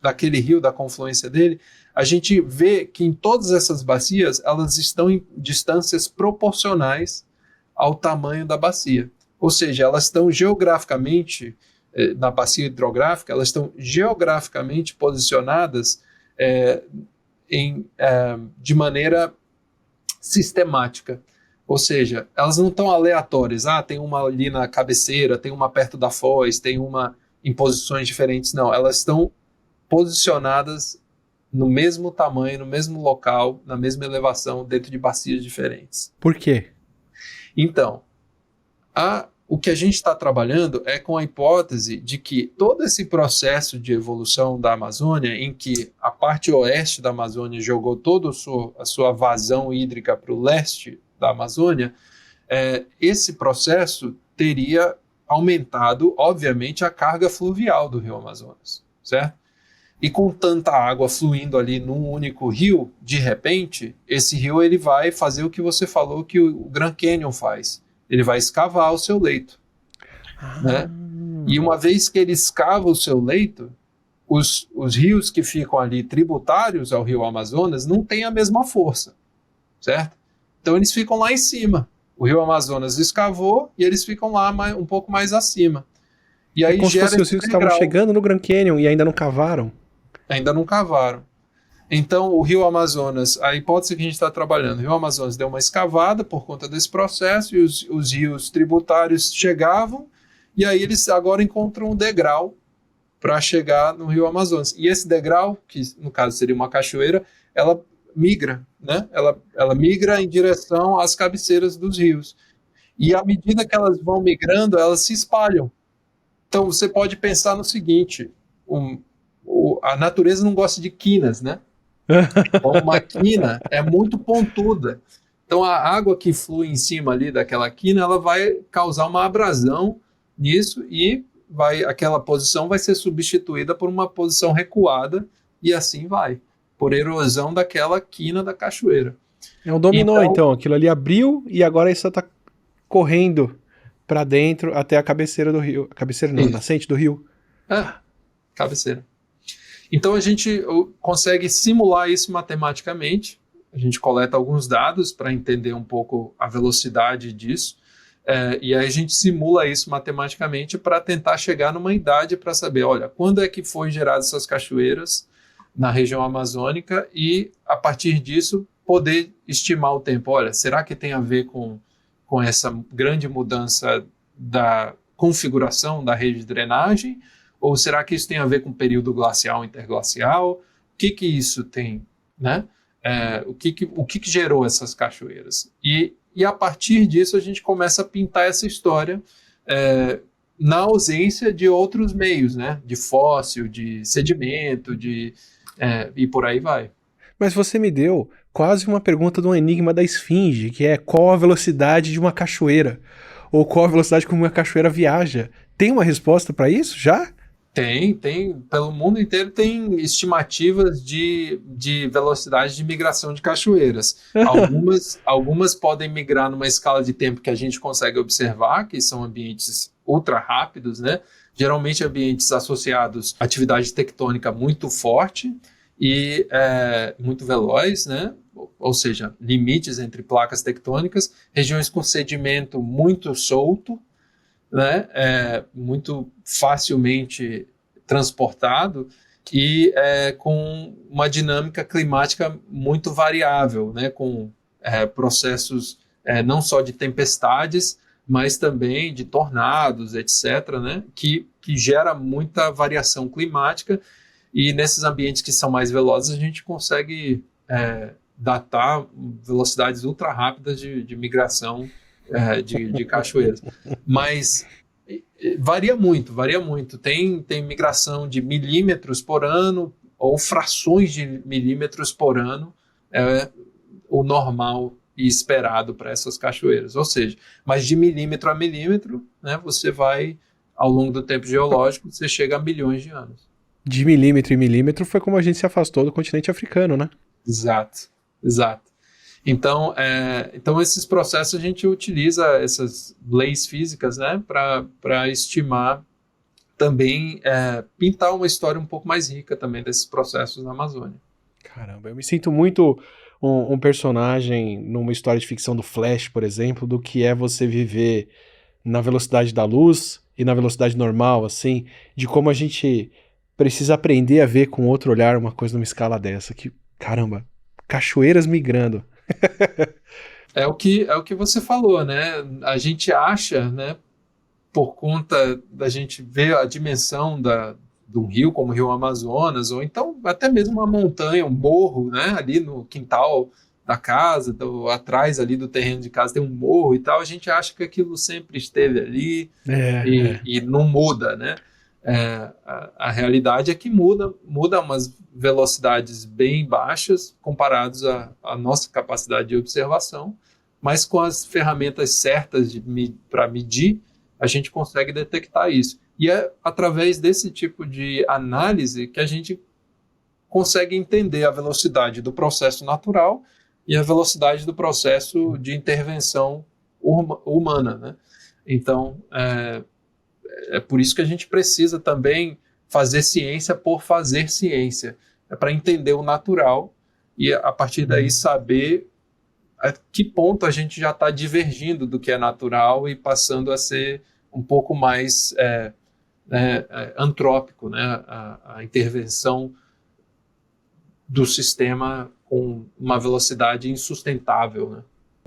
daquele rio, da confluência dele, a gente vê que em todas essas bacias, elas estão em distâncias proporcionais ao tamanho da bacia. Ou seja, elas estão geograficamente, na bacia hidrográfica, elas estão geograficamente posicionadas de maneira sistemática. Ou seja, elas não estão aleatórias. Tem uma ali na cabeceira, tem uma perto da foz, tem uma em posições diferentes. Não, elas estão posicionadas no mesmo tamanho, no mesmo local, na mesma elevação, dentro de bacias diferentes. Por quê? Então, o que a gente está trabalhando é com a hipótese de que todo esse processo de evolução da Amazônia, em que a parte oeste da Amazônia jogou toda a sua vazão hídrica para o leste da Amazônia, esse processo teria aumentado, obviamente, a carga fluvial do rio Amazonas, certo? E com tanta água fluindo ali num único rio, de repente, esse rio ele vai fazer o que você falou que o Grand Canyon faz. Ele vai escavar o seu leito. Né? E uma vez que ele escava o seu leito, os rios que ficam ali tributários ao rio Amazonas não têm a mesma força, certo? Então eles ficam lá em cima. O rio Amazonas escavou e eles ficam lá um pouco mais acima. E aí como se fosse os rios que estavam chegando no Grand Canyon e ainda não cavaram. Ainda não cavaram. Então, o rio Amazonas, a hipótese que a gente está trabalhando, o rio Amazonas deu uma escavada por conta desse processo e os rios tributários chegavam e aí eles agora encontram um degrau para chegar no rio Amazonas. E esse degrau, que no caso seria uma cachoeira, ela migra, né? Ela migra em direção às cabeceiras dos rios. E à medida que elas vão migrando, elas se espalham. Então, você pode pensar no seguinte, a natureza não gosta de quinas, né? Uma quina é muito pontuda. Então, a água que flui em cima ali daquela quina, ela vai causar uma abrasão nisso e aquela posição vai ser substituída por uma posição recuada e assim vai, por erosão daquela quina da cachoeira. É um dominó, então. Aquilo ali abriu e agora isso está correndo para dentro até a cabeceira do rio. A cabeceira não, a nascente do rio. Cabeceira. Então a gente consegue simular isso matematicamente, a gente coleta alguns dados para entender um pouco a velocidade disso, e aí a gente simula isso matematicamente para tentar chegar numa idade para saber, olha, quando é que foi geradas essas cachoeiras na região amazônica e a partir disso poder estimar o tempo. Olha, será que tem a ver com essa grande mudança da configuração da rede de drenagem? Ou será que isso tem a ver com o período glacial, interglacial? O que isso tem, né? O que gerou essas cachoeiras? E a partir disso a gente começa a pintar essa história na ausência de outros meios, né? De fóssil, de sedimento, e por aí vai. Mas você me deu quase uma pergunta de um enigma da esfinge, que é qual a velocidade de uma cachoeira? Ou qual a velocidade que uma cachoeira viaja? Tem uma resposta para isso já? Tem, pelo mundo inteiro tem estimativas de velocidade de migração de cachoeiras. Algumas podem migrar numa escala de tempo que a gente consegue observar, que são ambientes ultra rápidos, né? Geralmente ambientes associados à atividade tectônica muito forte e muito veloz, né? Ou seja, limites entre placas tectônicas, regiões com sedimento muito solto, né, muito facilmente transportado e com uma dinâmica climática muito variável, né, com processos não só de tempestades, mas também de tornados, etc., né, que gera muita variação climática e nesses ambientes que são mais velozes a gente consegue datar velocidades ultra rápidas de migração de cachoeiras, mas varia muito, tem migração de milímetros por ano ou frações de milímetros por ano, o normal e esperado para essas cachoeiras. Ou seja, mas de milímetro a milímetro, né, você vai, ao longo do tempo geológico, você chega a milhões de anos. De milímetro em milímetro foi como a gente se afastou do continente africano, né? Exato, exato. Então, então esses processos a gente utiliza essas leis físicas, né, para estimar também, pintar uma história um pouco mais rica também desses processos na Amazônia. Caramba, eu me sinto muito um personagem numa história de ficção do Flash, por exemplo, do que é você viver na velocidade da luz e na velocidade normal, assim, de como a gente precisa aprender a ver com outro olhar uma coisa numa escala dessa, que, caramba, cachoeiras migrando. É o que você falou, né? A gente acha, né, por conta da gente ver a dimensão de um rio como o Rio Amazonas, ou então até mesmo uma montanha, um morro, né, ali no quintal da casa, atrás ali do terreno de casa tem um morro e tal, a gente acha que aquilo sempre esteve ali e não muda, né? A realidade é que muda umas velocidades bem baixas comparados à nossa capacidade de observação, mas com as ferramentas certas para medir, a gente consegue detectar isso. E é através desse tipo de análise que a gente consegue entender a velocidade do processo natural e a velocidade do processo de intervenção humana, né? Então, é por isso que a gente precisa também fazer ciência por fazer ciência. É para entender o natural e, a partir daí, saber a que ponto a gente já está divergindo do que é natural e passando a ser um pouco mais antrópico, né? A intervenção do sistema com uma velocidade insustentável, né?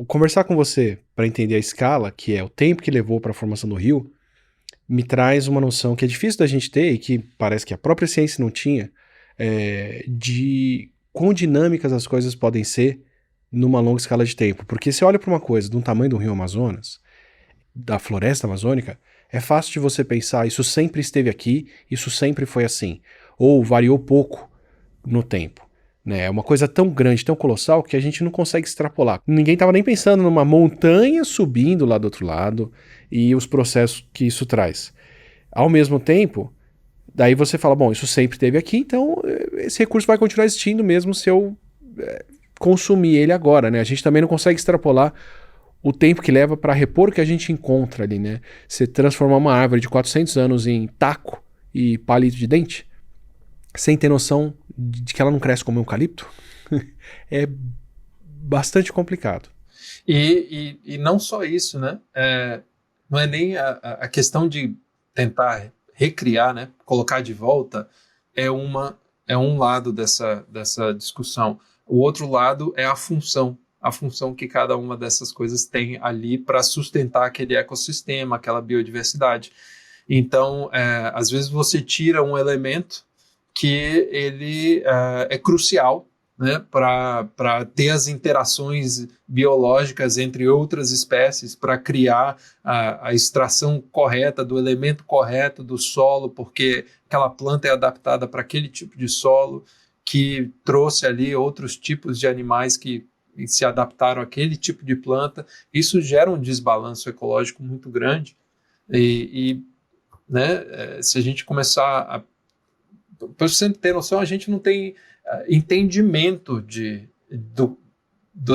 Conversar com você para entender a escala, que é o tempo que levou para a formação do rio, me traz uma noção que é difícil da gente ter e que parece que a própria ciência não tinha, de quão dinâmicas as coisas podem ser numa longa escala de tempo. Porque você olha para uma coisa de um tamanho do Rio Amazonas, da floresta amazônica, é fácil de você pensar, isso sempre esteve aqui, isso sempre foi assim. Ou variou pouco no tempo. Né? É uma coisa tão grande, tão colossal, que a gente não consegue extrapolar. Ninguém estava nem pensando numa montanha subindo lá do outro lado e os processos que isso traz. Ao mesmo tempo, daí você fala, bom, isso sempre esteve aqui, então esse recurso vai continuar existindo mesmo se eu consumir ele agora, né? A gente também não consegue extrapolar o tempo que leva para repor o que a gente encontra ali, né? Você transformar uma árvore de 400 anos em taco e palito de dente, sem ter noção de que ela não cresce como um eucalipto, é bastante complicado. E não só isso, né? Não é nem a questão de tentar recriar, né? Colocar de volta, é um lado dessa discussão. O outro lado é a função que cada uma dessas coisas tem ali para sustentar aquele ecossistema, aquela biodiversidade. Então, às vezes você tira um elemento que ele é crucial, né, para ter as interações biológicas entre outras espécies, para criar a extração correta do elemento correto do solo, porque aquela planta é adaptada para aquele tipo de solo, que trouxe ali outros tipos de animais que se adaptaram àquele tipo de planta. Isso gera um desbalanço ecológico muito grande. Né, se a gente começar a... Para você ter noção, a gente não tem entendimento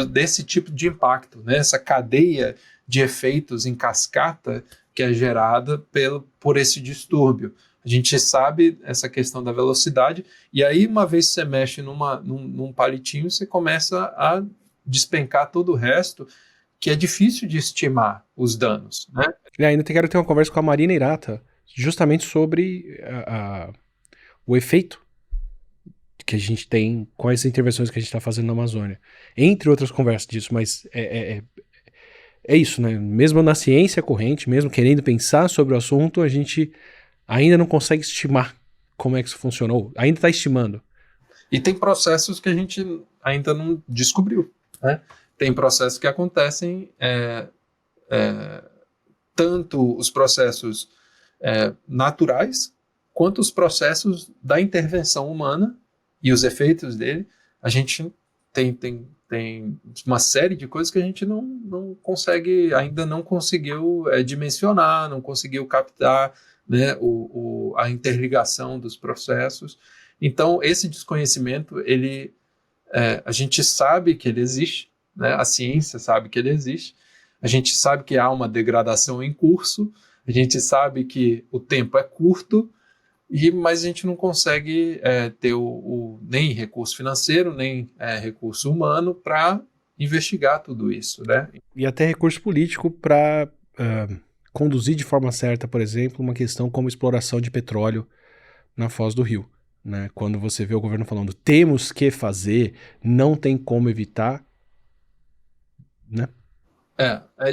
desse tipo de impacto, né? Essa cadeia de efeitos em cascata que é gerada por esse distúrbio. A gente sabe essa questão da velocidade, e aí uma vez que você mexe num palitinho, você começa a despencar todo o resto, que é difícil de estimar os danos, né? E ainda quero ter uma conversa com a Marina Hirata, justamente sobre o efeito que a gente tem com as intervenções que a gente está fazendo na Amazônia. Entre outras conversas disso, mas é isso, né? Mesmo na ciência corrente, mesmo querendo pensar sobre o assunto, a gente ainda não consegue estimar como é que isso funcionou. Ainda está estimando. E tem processos que a gente ainda não descobriu, né? Tem processos que acontecem, tanto os processos naturais, quanto os processos da intervenção humana e os efeitos dele. A gente tem tem uma série de coisas que a gente não consegue, ainda não conseguiu dimensionar, não conseguiu captar, né, a interligação dos processos. Então, esse desconhecimento, a gente sabe que ele existe, né, a ciência sabe que ele existe, a gente sabe que há uma degradação em curso, a gente sabe que o tempo é curto, mas a gente não consegue ter nem recurso financeiro, nem recurso humano para investigar tudo isso, né? E até recurso político para conduzir de forma certa, por exemplo, uma questão como exploração de petróleo na Foz do Rio. Né? Quando você vê o governo falando temos que fazer, não tem como evitar, né?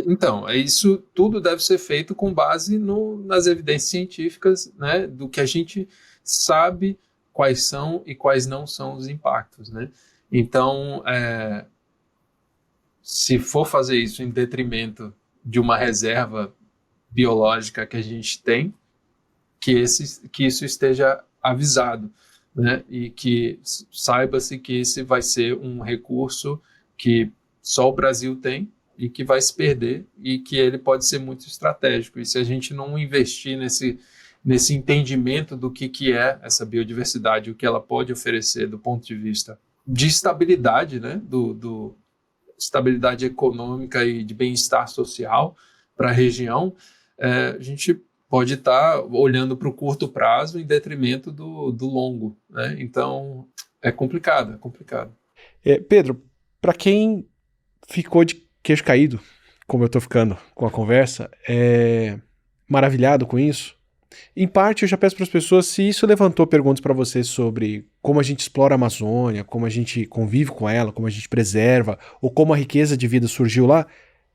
Então, isso tudo deve ser feito com base nas evidências científicas, né, do que a gente sabe quais são e quais não são os impactos, né? Então, se for fazer isso em detrimento de uma reserva biológica que a gente tem, que isso esteja avisado, né? E que saiba-se que esse vai ser um recurso que só o Brasil tem e que vai se perder e que ele pode ser muito estratégico. E se a gente não investir nesse entendimento do que é essa biodiversidade, o que ela pode oferecer do ponto de vista de estabilidade, né? Estabilidade econômica e de bem-estar social para a região, a gente pode estar olhando para o curto prazo em detrimento do longo, né? Então, é complicado, é complicado. Pedro, para quem ficou de queixo caído, como eu tô ficando com a conversa, maravilhado com isso, em parte eu já peço para as pessoas se isso levantou perguntas para você sobre como a gente explora a Amazônia, como a gente convive com ela, como a gente preserva, ou como a riqueza de vida surgiu lá.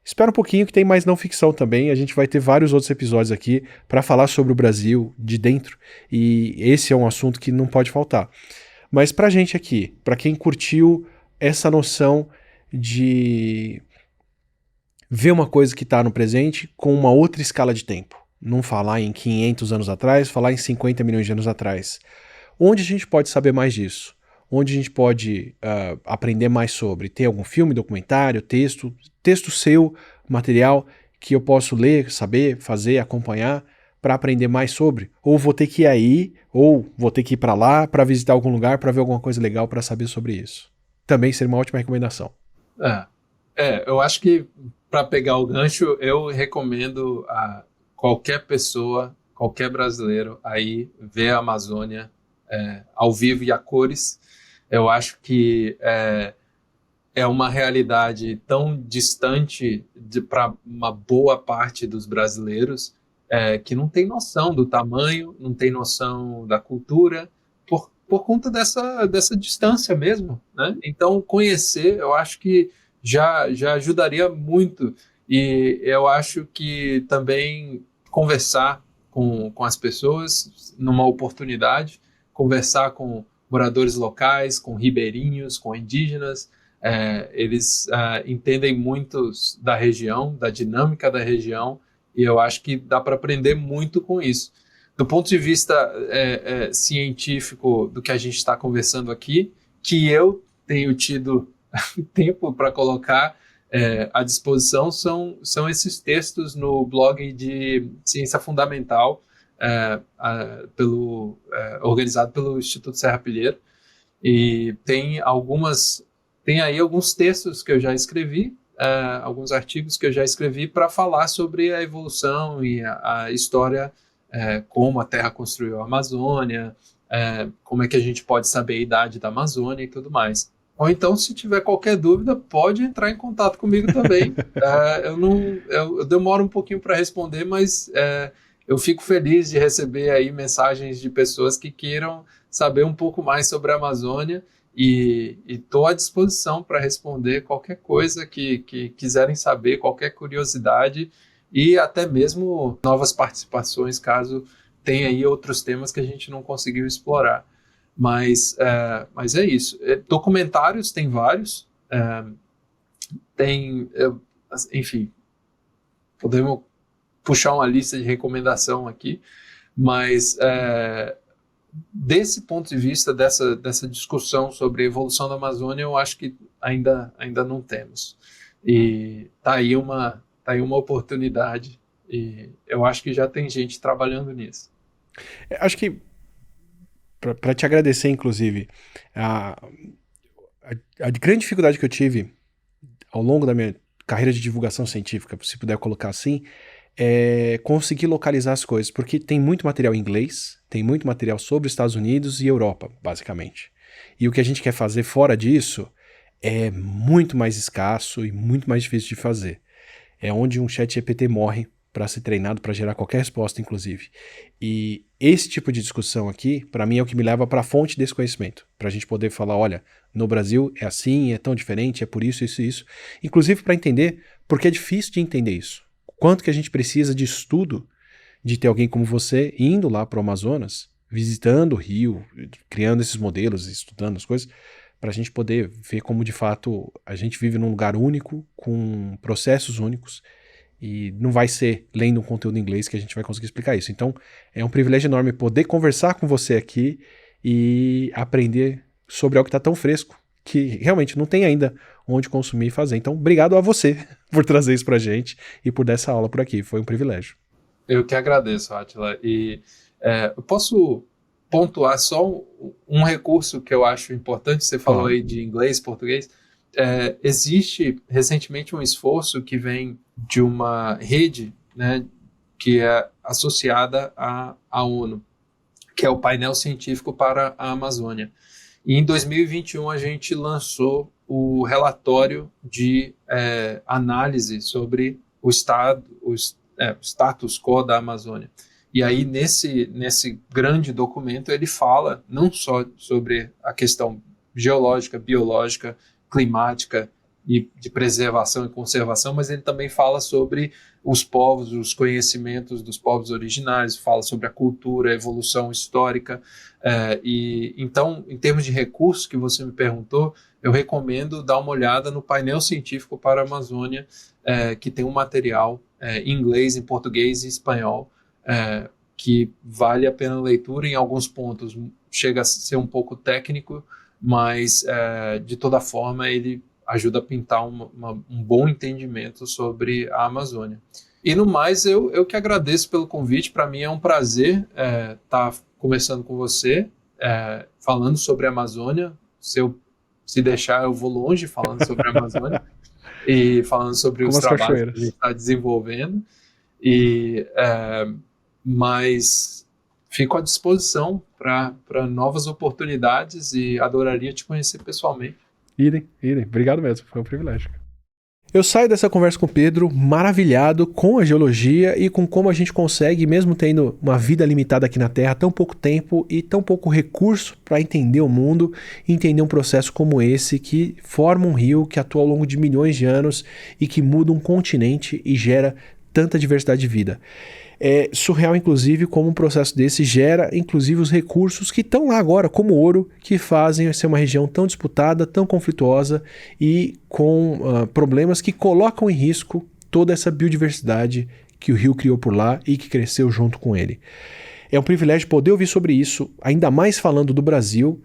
Espera um pouquinho que tem mais não ficção também, a gente vai ter vários outros episódios aqui para falar sobre o Brasil de dentro, e esse é um assunto que não pode faltar. Mas pra gente aqui, pra quem curtiu essa noção de ver uma coisa que tá no presente com uma outra escala de tempo, não falar em 500 anos atrás, falar em 50 milhões de anos atrás. Onde a gente pode saber mais disso? Onde a gente pode aprender mais sobre? Tem algum filme, documentário, texto seu, material que eu posso ler, saber, fazer, acompanhar para aprender mais sobre? Ou vou ter que ir aí, ou vou ter que ir para lá para visitar algum lugar, para ver alguma coisa legal para saber sobre isso? Também seria uma ótima recomendação. Eu acho que para pegar o gancho, eu recomendo a qualquer pessoa, qualquer brasileiro aí ver a Amazônia ao vivo e a cores. Eu acho que é uma realidade tão distante para uma boa parte dos brasileiros que não tem noção do tamanho, não tem noção da cultura, por conta dessa distância mesmo, né? Então, conhecer, eu acho que já ajudaria muito. E eu acho que também conversar com as pessoas numa oportunidade, conversar com moradores locais, com ribeirinhos, com indígenas, eles entendem muito da região, da dinâmica da região, e eu acho que dá para aprender muito com isso. Do ponto de vista científico do que a gente está conversando aqui, que eu tenho tido tempo para colocar à disposição, são esses textos no blog de Ciência Fundamental, organizado pelo Instituto Serra Pilheira, e tem aí alguns textos que eu já escrevi, alguns artigos que eu já escrevi para falar sobre a evolução e a história, como a Terra construiu a Amazônia, como é que a gente pode saber a idade da Amazônia e tudo mais. Ou então, se tiver qualquer dúvida, pode entrar em contato comigo também. Eu demoro um pouquinho para responder, mas eu fico feliz de receber aí mensagens de pessoas que queiram saber um pouco mais sobre a Amazônia, e estou à disposição para responder qualquer coisa que quiserem saber, qualquer curiosidade, e até mesmo novas participações, caso tenha aí outros temas que a gente não conseguiu explorar. Mas é isso. Documentários tem vários. Enfim, podemos puxar uma lista de recomendação aqui, mas desse ponto de vista, dessa discussão sobre a evolução da Amazônia, eu acho que ainda não temos. E tá aí uma oportunidade, e eu acho que já tem gente trabalhando nisso. Acho que, para te agradecer, inclusive, a, a grande dificuldade que eu tive ao longo da minha carreira de divulgação científica, se puder colocar assim, é conseguir localizar as coisas, porque tem muito material em inglês, tem muito material sobre os Estados Unidos e Europa, basicamente. E o que a gente quer fazer fora disso é muito mais escasso e muito mais difícil de fazer. É onde um chat GPT morre para ser treinado para gerar qualquer resposta, inclusive. E esse tipo de discussão aqui, para mim, é o que me leva para a fonte desse conhecimento, para a gente poder falar, olha, no Brasil é assim, é tão diferente, é por isso, isso e isso. Inclusive para entender, porque é difícil de entender isso. Quanto que a gente precisa de estudo de ter alguém como você indo lá para o Amazonas, visitando o rio, criando esses modelos, estudando as coisas, para a gente poder ver como de fato a gente vive num lugar único, com processos únicos, e não vai ser lendo um conteúdo em inglês que a gente vai conseguir explicar isso. Então é um privilégio enorme poder conversar com você aqui e aprender sobre algo que está tão fresco, que realmente não tem ainda onde consumir e fazer. Então, obrigado a você por trazer isso pra gente e por dar essa aula por aqui. Foi um privilégio. Eu que agradeço, Átila. E eu posso pontuar só um recurso que eu acho importante. Você falou aí de inglês, português. Existe recentemente um esforço que vem de uma rede, né, que é associada à ONU, que é o Painel Científico para a Amazônia. E em 2021 a gente lançou o relatório de análise sobre o status quo da Amazônia. E aí, nesse grande documento, ele fala não só sobre a questão geológica, biológica, climática e de preservação e conservação, mas ele também fala sobre os povos, os conhecimentos dos povos originários, fala sobre a cultura, a evolução histórica. E então, em termos de recursos que você me perguntou, eu recomendo dar uma olhada no Painel Científico para a Amazônia, que tem um material em inglês, em português e espanhol, que vale a pena a leitura. Em alguns pontos chega a ser um pouco técnico, mas de toda forma ele ajuda a pintar um bom entendimento sobre a Amazônia. E no mais, eu que agradeço pelo convite. Para mim é um prazer estar conversando com você, falando sobre a Amazônia. Se deixar, eu vou longe falando sobre a Amazônia e falando sobre os trabalhos que a gente está desenvolvendo. Mas fico à disposição para novas oportunidades e adoraria te conhecer pessoalmente. Idem. Obrigado mesmo, foi um privilégio. Eu saio dessa conversa com o Pedro maravilhado com a geologia e com como a gente consegue, mesmo tendo uma vida limitada aqui na Terra, tão pouco tempo e tão pouco recurso para entender o mundo, entender um processo como esse que forma um rio que atua ao longo de milhões de anos e que muda um continente e gera tanta diversidade de vida. É surreal, inclusive, como um processo desse gera, inclusive, os recursos que estão lá agora, como ouro, que fazem ser uma região tão disputada, tão conflituosa e com problemas que colocam em risco toda essa biodiversidade que o rio criou por lá e que cresceu junto com ele. É um privilégio poder ouvir sobre isso, ainda mais falando do Brasil,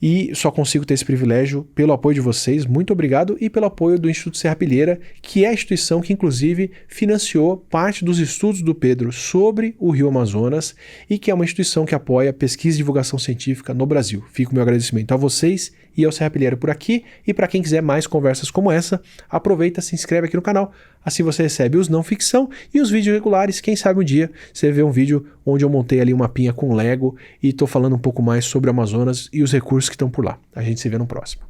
e só consigo ter esse privilégio pelo apoio de vocês. Muito obrigado, e pelo apoio do Instituto Serrapilheira, que é a instituição que inclusive financiou parte dos estudos do Pedro sobre o Rio Amazonas e que é uma instituição que apoia pesquisa e divulgação científica no Brasil. Fica o meu agradecimento a vocês e ao Serrapilheira por aqui, e para quem quiser mais conversas como essa, aproveita, se inscreve aqui no canal, assim você recebe os não ficção e os vídeos regulares. Quem sabe um dia você vê um vídeo onde eu montei ali uma mapinha com Lego e estou falando um pouco mais sobre o Amazonas e os recursos que estão por lá. A gente se vê no próximo.